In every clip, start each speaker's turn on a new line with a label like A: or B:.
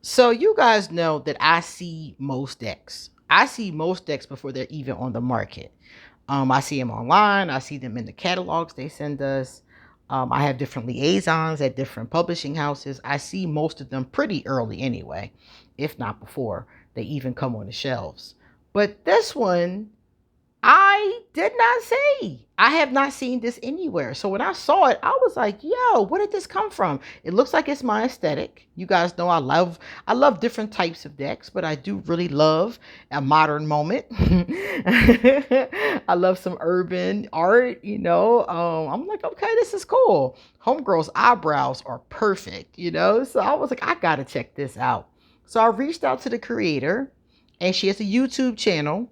A: So you guys know that I see most decks. I see most decks before they're even on the market. I see them online. I see them in the catalogs they send us. I have different liaisons at different publishing houses. I see most of them pretty early anyway, if not before they even come on the shelves. But this one, I did not see. I have not seen this anywhere. So when I saw it, I was like, yo, where did this come from? It looks like it's my aesthetic. You guys know I love different types of decks, but I do really love a modern moment. I love some urban art, I'm like, okay, this is cool. Homegirl's eyebrows are perfect, So I was like, I gotta check this out. So I reached out to the creator, and she has a YouTube channel.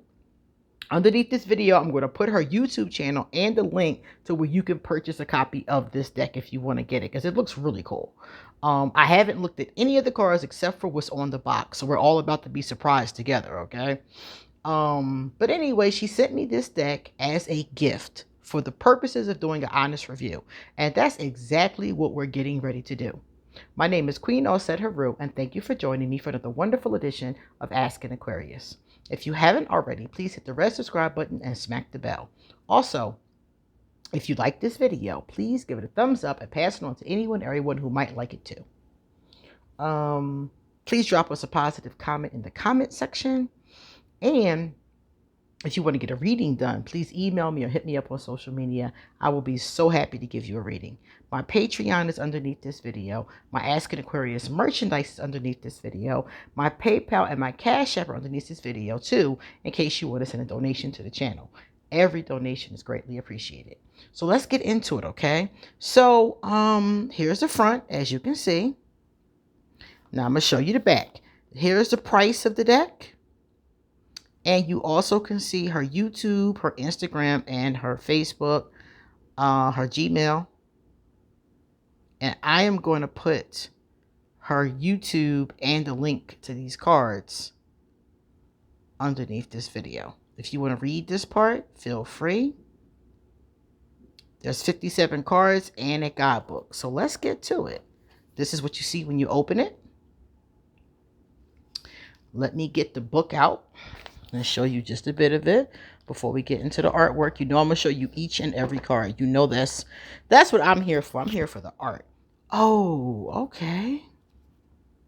A: Underneath this video, I'm going to put her YouTube channel and the link to where you can purchase a copy of this deck if you want to get it, because it looks really cool. I haven't looked at any of the cards except for what's on the box, so we're all about to be surprised together, okay? But anyway, she sent me this deck as a gift for the purposes of doing an honest review, and that's exactly what we're getting ready to do. My name is QueenAusetHeru, and thank you for joining me for another wonderful edition of Ask an Aquarius. If you haven't already, please hit the red subscribe button and smack the bell. Also, if you like this video, please give it a thumbs up and pass it on to anyone, everyone who might like it too. Please drop us a positive comment in the comment section. And if you want to get a reading done, please email me or hit me up on social media. I will be so happy to give you a reading. My Patreon is underneath this video. My Ask an Aquarius merchandise is underneath this video. My PayPal and my Cashapp are underneath this video too, in case you want to send a donation to the channel. Every donation is greatly appreciated. So let's get into it, okay? So here's the front, as you can see. Now I'm going to show you the back. Here's the price of the deck. And you also can see her YouTube, her Instagram, and her Facebook, her Gmail. And I am going to put her YouTube and the link to these cards underneath this video. If you want to read this part, feel free. There's 57 cards and a guidebook. So let's get to it. This is what you see when you open it. Let me get the book out and show you just a bit of it before we get into the artwork. I'm gonna show you each and every card. That's what I'm here for. I'm here for the art. Oh, okay.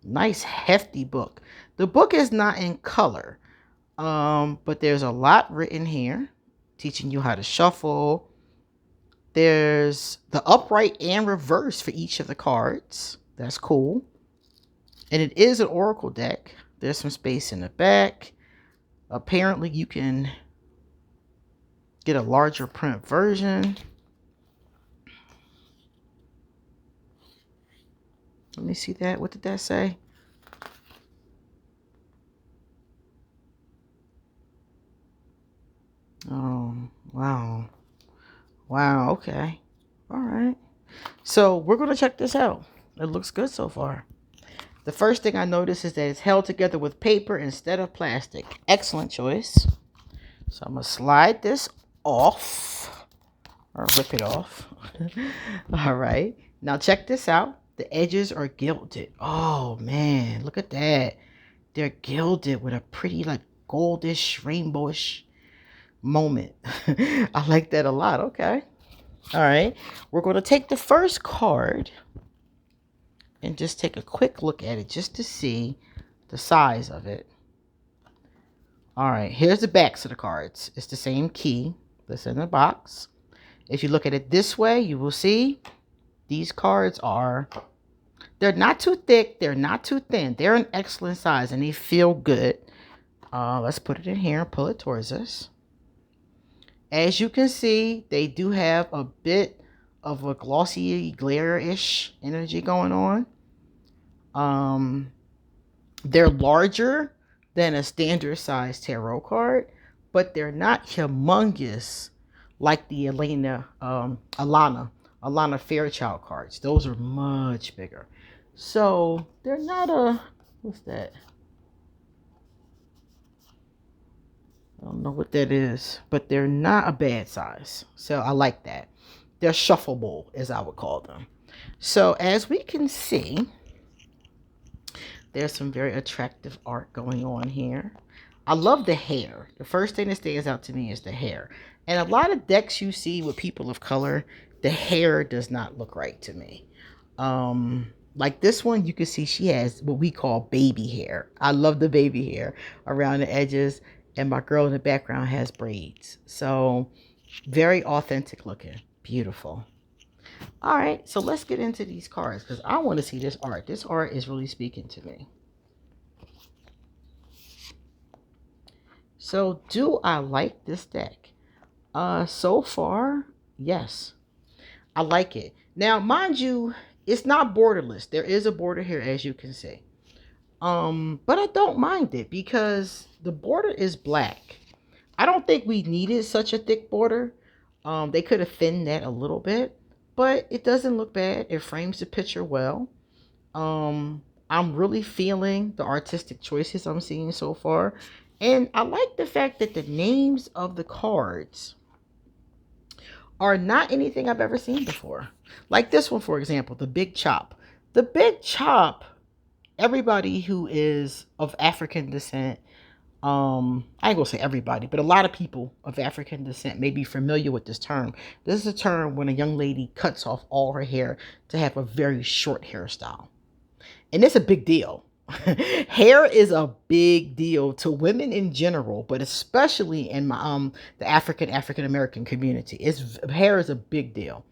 A: Nice hefty book. The book is not in color, but there's a lot written here teaching you how to shuffle. There's the upright and reverse for each of the cards. That's cool. And it is an oracle deck. There's some space in the back. Apparently, you can get a larger print version. Let me see that. What did that say? Oh, wow. Wow, okay. All right. So we're going to check this out. It looks good so far. The first thing I notice is that it's held together with paper instead of plastic. Excellent choice. So I'm going to slide this off, or rip it off. All right. Now check this out. The edges are gilded. Oh, man. Look at that. They're gilded with a pretty, like, goldish, rainbowish moment. I like that a lot. Okay. All right. We're going to take the first card and just take a quick look at it just to see the size of it. All right, here's the backs of the cards. It's the same key that's in the box. If you look at it this way, you will see these cards they're not too thick, they're not too thin. They're an excellent size and they feel good. Let's put it in here and pull it towards us. As you can see, they do have a bit of a glossy, glare-ish energy going on. They're larger than a standard size tarot card, but they're not humongous like the Alana Fairchild cards. Those are much bigger. So they're not what's that? I don't know what that is, but they're not a bad size. So I like that. They're shuffleable, as I would call them. So as we can see, There's some very attractive art going on here. I love the hair. The first thing that stands out to me is the hair. And a lot of decks you see with people of color, the hair does not look right to me. Like this one, you can see she has what we call baby hair. I love the baby hair around the edges, and my girl in the background has braids. So very authentic looking. Beautiful. All right, so let's get into these cards because I want to see this art. This art is really speaking to me. So do I like this deck? So far, yes. I like it. Now, mind you, it's not borderless. There is a border here, as you can see. But I don't mind it because the border is black. I don't think we needed such a thick border. They could have thinned that a little bit, but it doesn't look bad. It frames the picture well. I'm really feeling the artistic choices I'm seeing so far. And I like the fact that the names of the cards are not anything I've ever seen before. Like this one, for example, the Big Chop. The Big Chop, everybody who is of African descent, I ain't gonna say everybody, but a lot of people of African descent may be familiar with this term. This is a term when a young lady cuts off all her hair to have a very short hairstyle. And it's a big deal. Hair is a big deal to women in general, but especially in my the African American community. Hair is a big deal.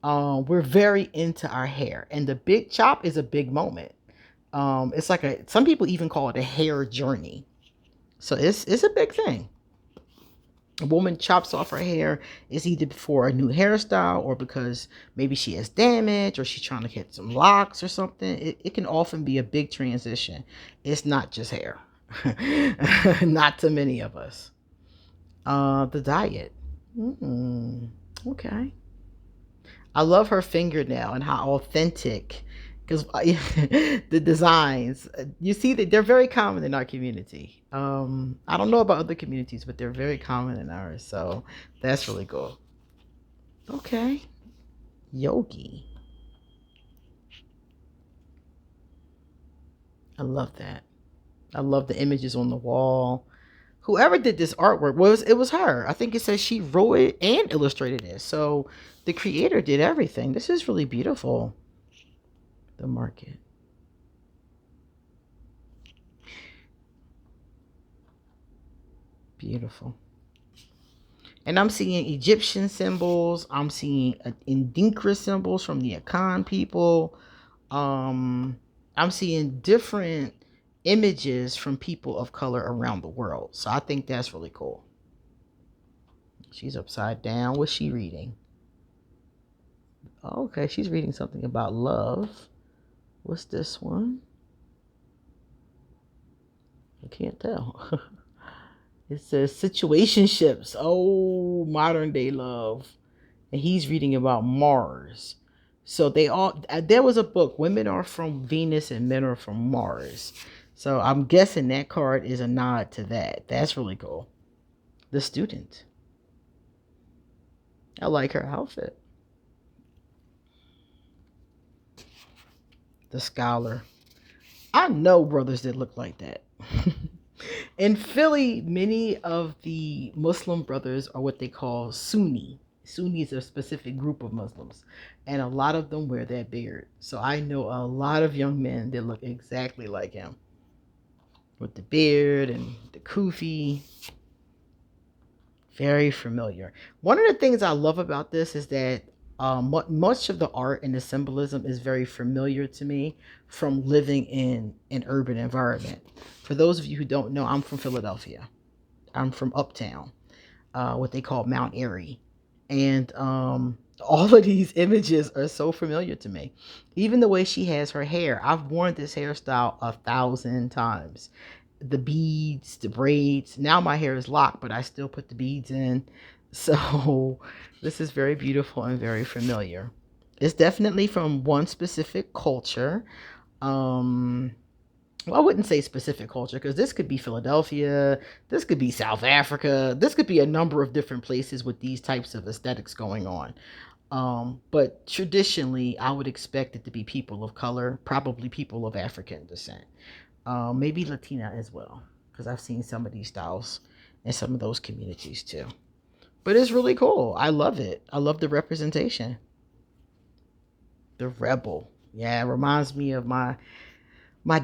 A: We're very into our hair, and the Big Chop is a big moment. It's like some people even call it a hair journey. So it's a big thing. A woman chops off her hair is either for a new hairstyle or because maybe she has damage or she's trying to get some locks or something. It can often be a big transition. It's not just hair. Not to many of us. The diet. Okay. I love her fingernail and how authentic, because the designs, you see that they're very common in our community. I don't know about other communities, but they're very common in ours. So that's really cool. Okay. Yogi. I love that. I love the images on the wall. Whoever did this artwork it was her. I think it says she wrote it and illustrated it. So the creator did everything. This is really beautiful. The market. Beautiful. And I'm seeing Egyptian symbols. I'm seeing Indinkra symbols from the Akan people. I'm seeing different images from people of color around the world. So I think that's really cool. She's upside down. What's she reading? Okay, she's reading something about love. What's this one? I can't tell. It says situationships. Oh, modern day love. And he's reading about Mars. So there was a book, Women Are From Venus and Men Are From Mars. So I'm guessing that card is a nod to that. That's really cool. The Student. I like her outfit. The Scholar. I know brothers that look like that. In Philly, many of the Muslim brothers are what they call Sunni. Sunni is a specific group of Muslims, and a lot of them wear that beard. So I know a lot of young men that look exactly like him, with the beard and the kufi. Very familiar. One of the things I love about this is that much of the art and the symbolism is very familiar to me from living in an urban environment. For those of you who don't know, I'm from Philadelphia. I'm from Uptown, what they call Mount Airy. And all of these images are so familiar to me. Even the way she has her hair. I've worn this hairstyle 1,000 times. The beads, the braids. Now my hair is locked, but I still put the beads in. So this is very beautiful and very familiar. It's definitely from one specific culture. Well, I wouldn't say specific culture because this could be Philadelphia, this could be South Africa, this could be a number of different places with these types of aesthetics going on. But traditionally, I would expect it to be people of color, probably people of African descent, maybe Latina as well, because I've seen some of these styles in some of those communities too. But it's really cool. I love it. I love the representation. The rebel. Yeah, it reminds me of my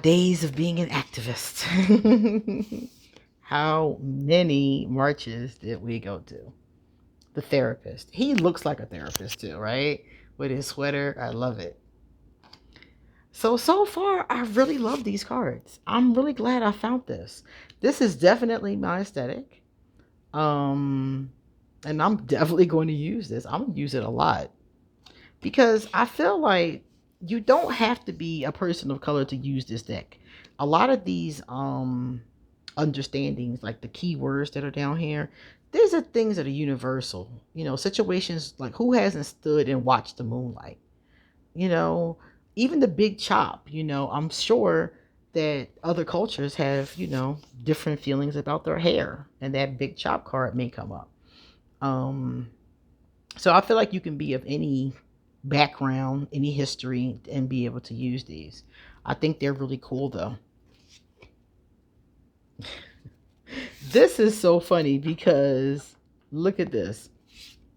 A: days of being an activist. How many marches did we go to? The therapist. He looks like a therapist too, right? With his sweater. I love it. So far, I really love these cards. I'm really glad I found this. This is definitely my aesthetic. And I'm definitely going to use this. I'm going to use it a lot. Because I feel like you don't have to be a person of color to use this deck. A lot of these understandings, like the keywords that are down here, these are things that are universal. You know, situations like who hasn't stood and watched the moonlight? You know, even the big chop, you know, I'm sure that other cultures have, you know, different feelings about their hair, and that big chop card may come up. So I feel like you can be of any background, any history, and be able to use these. I think they're really cool though. This is so funny because look at this.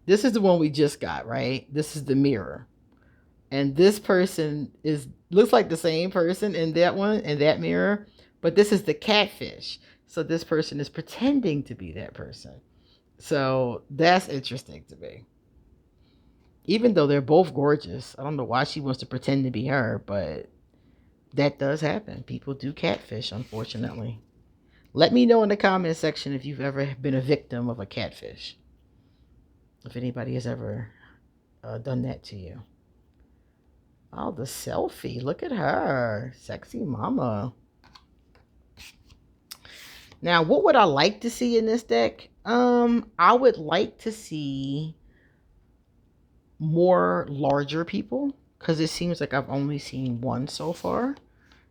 A: This is the one we just got, right? This is the mirror. And this person looks like the same person in that one, in that mirror, but this is the catfish. So this person is pretending to be that person. So that's interesting to me. Even though they're both gorgeous, I don't know why she wants to pretend to be her, but that does happen. People do catfish, unfortunately. Let me know in the comment section if you've ever been a victim of a catfish. If anybody has ever done that to you. Oh, the selfie. Look at her. Sexy mama. Now, what would I like to see in this deck? I would like to see more larger people, because it seems like I've only seen one so far.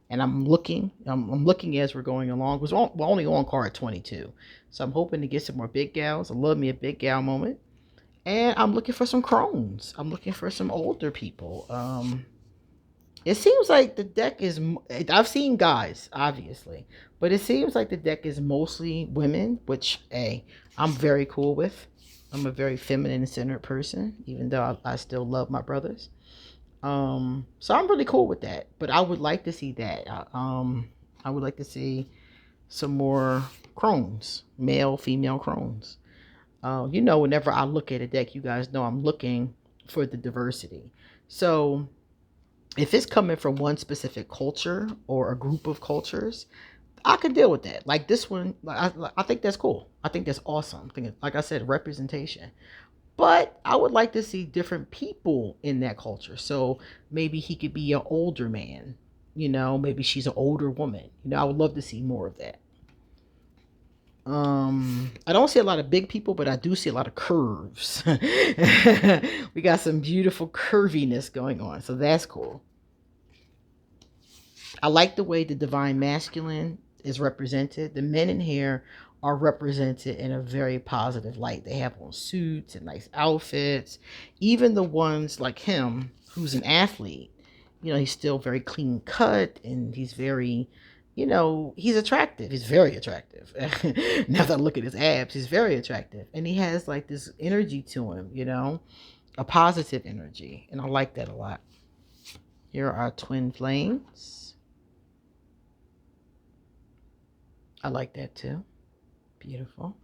A: And I'm looking as we're going along. We're only on card 22. So I'm hoping to get some more big gals. I love me a big gal moment. And I'm looking for some crones. I'm looking for some older people. It seems like the deck is, I've seen guys, obviously, but it seems like the deck is mostly women, which, hey, I'm very cool with. I'm a very feminine-centered person, even though I still love my brothers. So I'm really cool with that, but I would like to see that. I would like to see some more crones, male, female crones. You know, whenever I look at a deck, you guys know I'm looking for the diversity. So if it's coming from one specific culture or a group of cultures, I could deal with that. Like this one, I think that's cool. I think that's awesome. I think, like I said, representation. But I would like to see different people in that culture. So maybe he could be an older man. You know, maybe she's an older woman. You know, I would love to see more of that. I don't see a lot of big people, but I do see a lot of curves. We got some beautiful curviness going on, so that's cool. I like the way the divine masculine is represented. The men in here are represented in a very positive light. They have on suits and nice outfits. Even the ones like him, who's an athlete, you know, he's still very clean cut, and he's very, you know, he's attractive. He's very attractive. Now that I look at his abs, he's very attractive. And he has like this energy to him, you know, a positive energy. And I like that a lot. Here are twin flames. I like that too. Beautiful.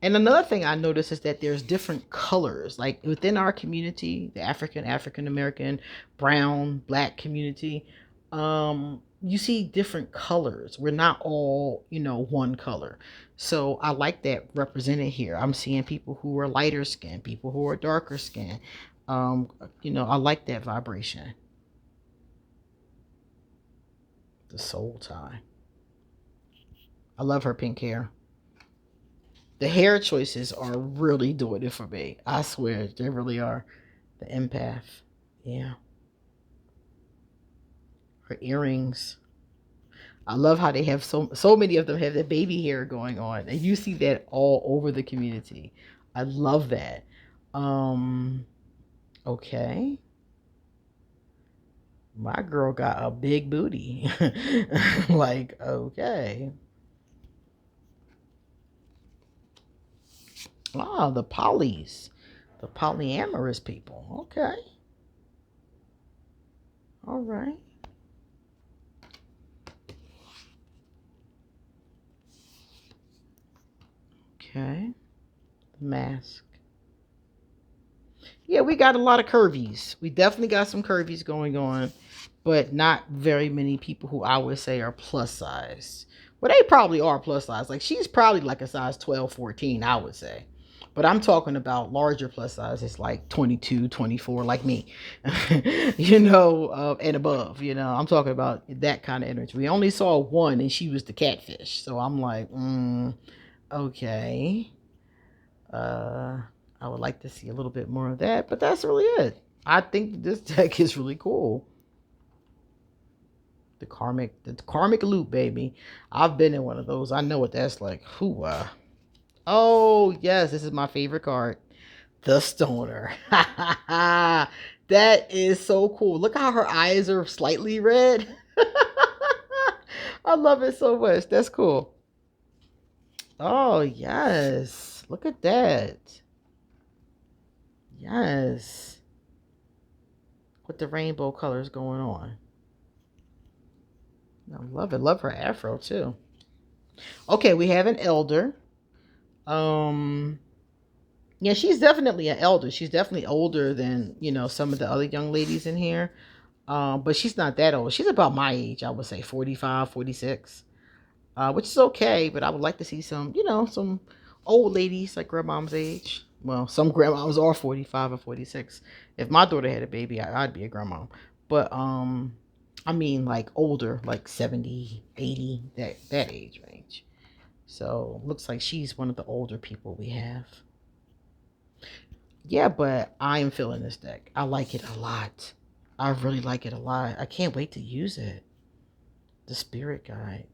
A: And another thing I noticed is that there's different colors. Like within our community, the African American, brown, black community, you see different colors. We're not all, you know, one color. So I like that represented here. I'm seeing people who are lighter skin, people who are darker skin. You know, I like that vibration. The soul tie. I love her pink hair. The hair choices are really doing it for me. I swear, they really are. The empath. Yeah. Her earrings. I love how they have so many of them have the baby hair going on. And you see that all over the community. I love that. Okay. My girl got a big booty. Like, okay. Ah, the polys. The polyamorous people. Okay. All right. Okay. The mask. Yeah, we got a lot of curvies. We definitely got some curvies going on, but not very many people who I would say are plus size. Well, they probably are plus size. Like, she's probably like a size 12, 14, I would say. But I'm talking about larger plus sizes like 22, 24, like me, and above. I'm talking about that kind of energy. We only saw one, and she was the catfish. So I'm like, okay. I would like to see a little bit more of that, but that's really it. I think this deck is really cool. The karmic loop, baby. I've been in one of those. I know what that's like. Hooah. Oh yes, this is my favorite card, the Stoner. That is so cool. Look how her eyes are slightly red. I love it so much. That's cool. Oh yes, look at that. Yes. With the rainbow colors going on. I love it. Love her afro too. Okay, we have an elder. Um yeah, she's definitely an elder. She's definitely older than, some of the other young ladies in here. But she's not that old. She's about my age, I would say 45, 46. Which is okay, but I would like to see some old ladies like grandmom's age. Well, some grandmoms are 45 or 46. If my daughter had a baby, I'd be a grandmom. But I mean like older, like 70, 80, that age range. So looks like she's one of the older people we have. Yeah, but I'm feeling this deck. I like it a lot. I really like it a lot. I can't wait to use it. The spirit guide.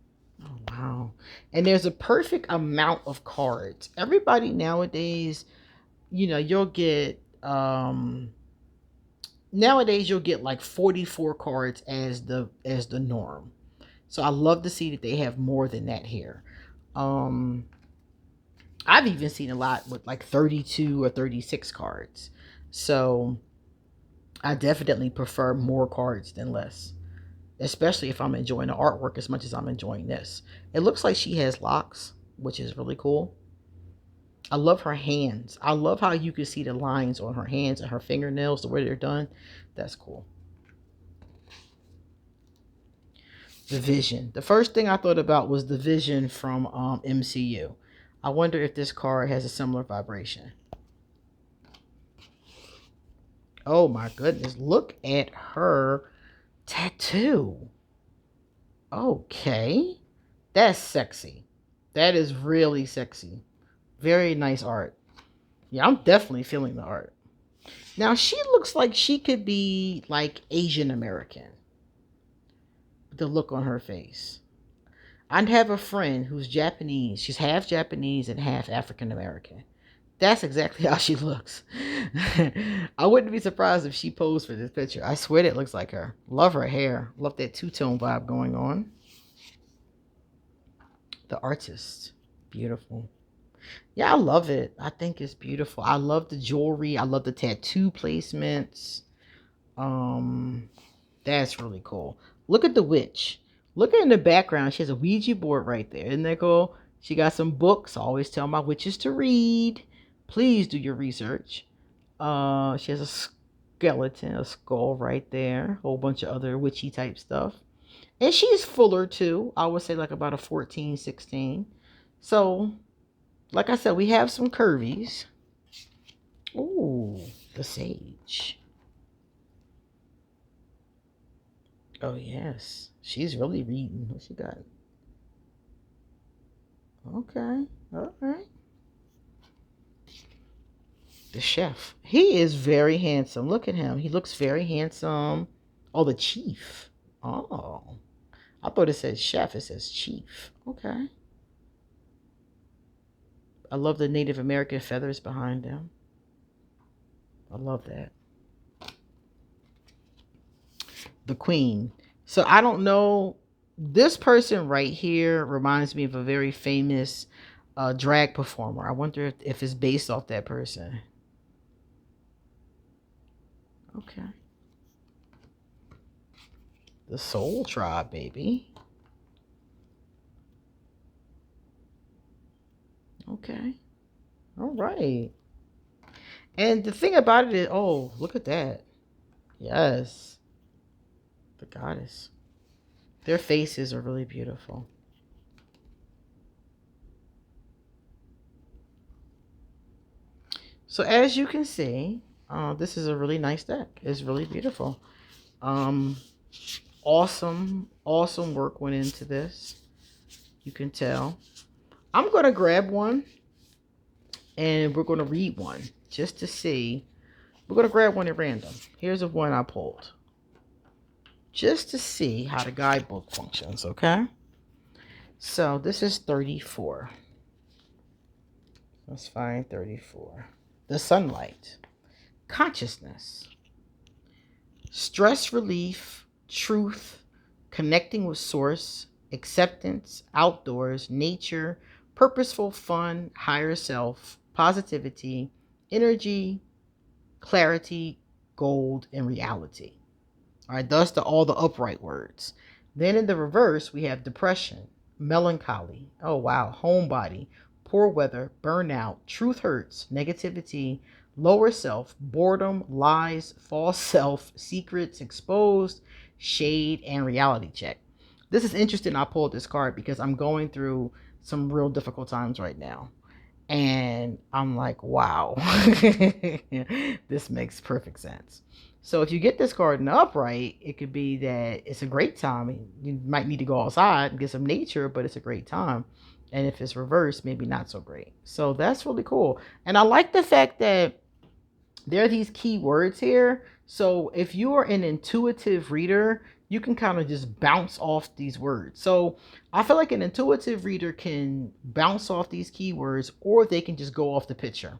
A: Oh wow. And there's a perfect amount of cards. Everybody nowadays, you'll get like 44 cards as the norm. So I love to see that they have more than that here. Um I've even seen a lot with like 32 or 36 cards. So I definitely prefer more cards than less, especially if I'm enjoying the artwork as much as I'm enjoying this. It looks like she has locks, which is really cool. I love her hands. I love how you can see the lines on her hands and her fingernails, the way they're done. That's cool. The Vision. The first thing I thought about was the Vision from MCU. I wonder if this card has a similar vibration. Oh my goodness. Look at her tattoo. Okay. That's sexy. That is really sexy. Very nice art. Yeah, I'm definitely feeling the art. Now, she looks like she could be like Asian American. The look on her face. I have a friend who's Japanese. She's half Japanese and half African American. That's exactly how she looks. I wouldn't be surprised if she posed for this picture. I swear it looks like her. Love her hair. Love that two-tone vibe going on. The artist. Beautiful. Yeah, I love it. I think it's beautiful. I love the jewelry. I love the tattoo placements. Um, that's really cool. Look at the witch. Look at in the background. She has a Ouija board right there. Isn't that cool? She got some books. I always tell my witches to read. Please do your research. She has a skeleton, a skull right there. A whole bunch of other witchy type stuff. And she's fuller too. I would say like about a 14, 16. So, like I said, we have some curvies. Ooh, the sage. Oh, yes. She's really reading. What she got? Okay. All right. The chef. He is very handsome. Look at him. He looks very handsome. Oh, the chief. Oh. I thought it said chef. It says chief. Okay. I love the Native American feathers behind them. I love that. the Queen. So I don't know. This person right here reminds me of a very famous drag performer. I wonder if it's based off that person. Okay. The Soul Tribe, baby. Okay. All right. And the thing about it is, oh, look at that. Yes. The goddess. Their faces are really beautiful. So as you can see, this is a really nice deck. It's really beautiful. Awesome work went into this. You can tell. I'm going to grab one and we're going to read one just to see. We're going to grab one at random. Here's the one I pulled. Just to see how the guidebook functions, okay? So this is 34. Let's find 34. The sunlight. Consciousness. Stress relief, truth, connecting with source, acceptance, outdoors, nature, purposeful fun, higher self, positivity, energy, clarity, gold, and reality. All right, thus all the upright words. Then in the reverse, we have depression, melancholy, oh wow, homebody, poor weather, burnout, truth hurts, negativity, lower self, boredom, lies, false self, secrets exposed, shade, and reality check. This is interesting. I pulled this card because I'm going through some real difficult times right now. And I'm like, wow, this makes perfect sense. So if you get this card in the upright, it could be that it's a great time. You might need to go outside and get some nature, but it's a great time. And if it's reversed, maybe not so great. So that's really cool. And I like the fact that there are these key words here. So if you are an intuitive reader, you can kind of just bounce off these words. So I feel like an intuitive reader can bounce off these keywords, or they can just go off the picture.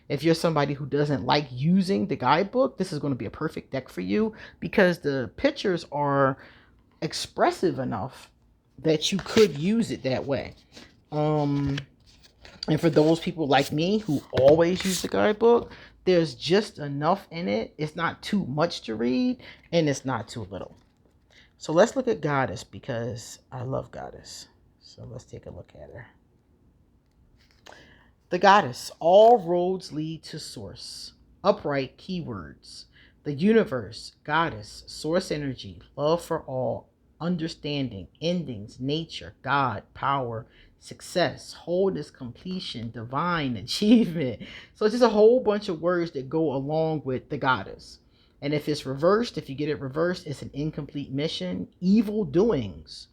A: If you're somebody who doesn't like using the guidebook, this is going to be a perfect deck for you because the pictures are expressive enough that you could use it that way. And for those people like me who always use the guidebook, there's just enough in it. It's not too much to read and it's not too little. So let's look at Goddess because I love Goddess. So let's take a look at her. The Goddess. All roads lead to source. Upright keywords. The universe. Goddess. Source energy. Love for all. Understanding. Endings. Nature. God. Power. Success. Wholeness. Completion. Divine. Achievement. So it's just a whole bunch of words that go along with the Goddess. And if it's reversed, if you get it reversed, it's an incomplete mission. Evil doings.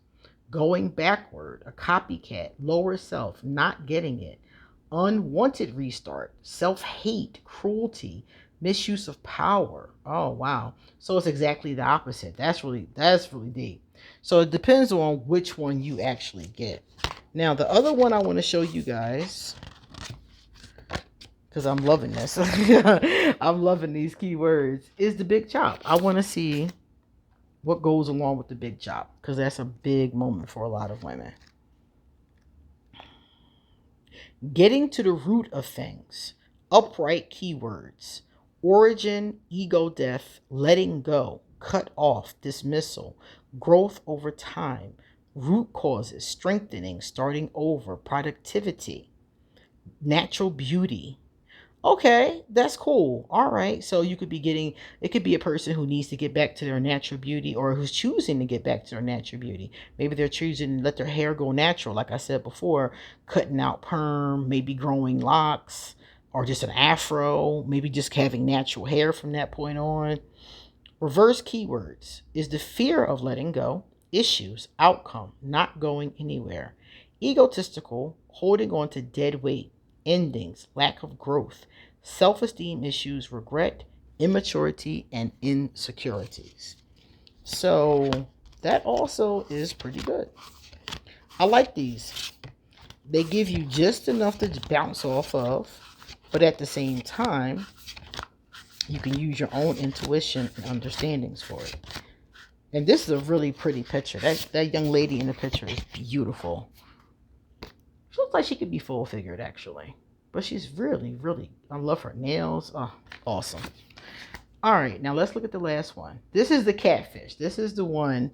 A: Going backward. A copycat. Lower self. Not getting it. Unwanted restart, self-hate, cruelty, misuse of power. Oh, wow. So it's exactly the opposite. That's really deep. So it depends on which one you actually get. Now, the other one I want to show you guys, because I'm loving this. I'm loving these keywords, is the big chop. I want to see what goes along with the big chop, because that's a big moment for a lot of women. Getting to the root of things. Upright keywords. Origin, ego death, letting go, cut off, dismissal, growth over time, root causes, strengthening, starting over, productivity, natural beauty. Okay, that's cool. All right. So you could be getting, it could be a person who needs to get back to their natural beauty or who's choosing to get back to their natural beauty. Maybe they're choosing to let their hair go natural. Like I said before, cutting out perm, maybe growing locks or just an afro, maybe just having natural hair from that point on. Reverse keywords is the fear of letting go, issues, outcome, not going anywhere, egotistical, holding on to dead weight, endings, lack of growth, self-esteem issues, regret, immaturity, and insecurities. So that also is pretty good. I like these. They give you just enough to bounce off of, but at the same time, you can use your own intuition and understandings for it. And this is a really pretty picture. That young lady in the picture is beautiful. She looks like she could be full figured actually. But she's really, really, I love her nails. Oh, awesome. All right, now let's look at the last one. This is the catfish. This is the one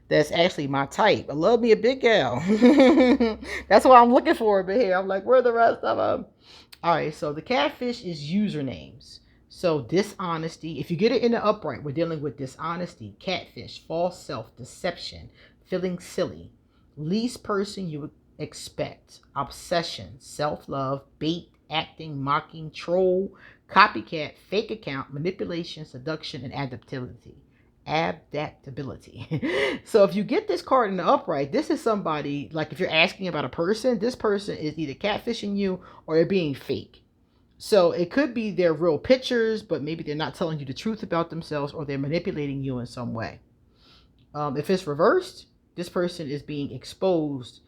A: that's actually my type. I love me a big gal. That's what I'm looking for over here. I'm like, where are the rest of them? All right, so the catfish is usernames. So dishonesty, if you get it in the upright, we're dealing with dishonesty, catfish, false self, deception, feeling silly, least person you would expect, obsession, self-love, bait, acting, mocking, troll, copycat, fake account, manipulation, seduction, and adaptability. So if you get this card in the upright, this is somebody, like if you're asking about a person, this person is either catfishing you or they're being fake. So it could be their real pictures, but maybe they're not telling you the truth about themselves, or they're manipulating you in some way. If it's reversed, this person is being exposed,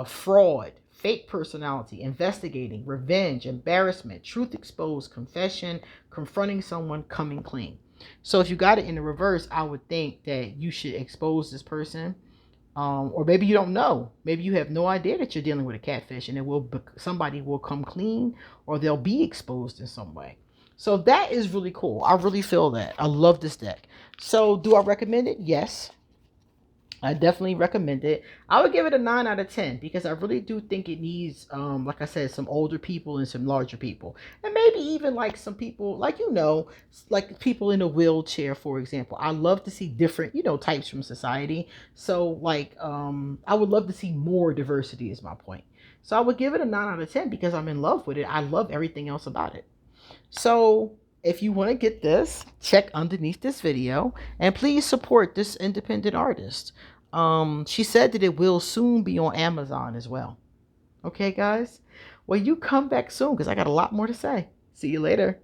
A: fraud, fake personality, investigating, revenge, embarrassment, truth exposed, confession, confronting someone, coming clean. So if you got it in the reverse, I would think that you should expose this person. Or maybe you don't know. Maybe you have no idea that you're dealing with a catfish, and somebody will come clean, or they'll be exposed in some way. So that is really cool. I really feel that. I love this deck. So do I recommend it? Yes. I definitely recommend it. I would give it a 9 out of 10 because I really do think it needs, like I said, some older people and some larger people. And maybe even like some people, like, like people in a wheelchair, for example. I love to see different, types from society. So like, I would love to see more diversity is my point. So I would give it a 9 out of 10 because I'm in love with it. I love everything else about it. So if you want to get this, check underneath this video and please support this independent artist. She said that it will soon be on Amazon as well. Okay, guys? Well, you come back soon because I got a lot more to say. See you later.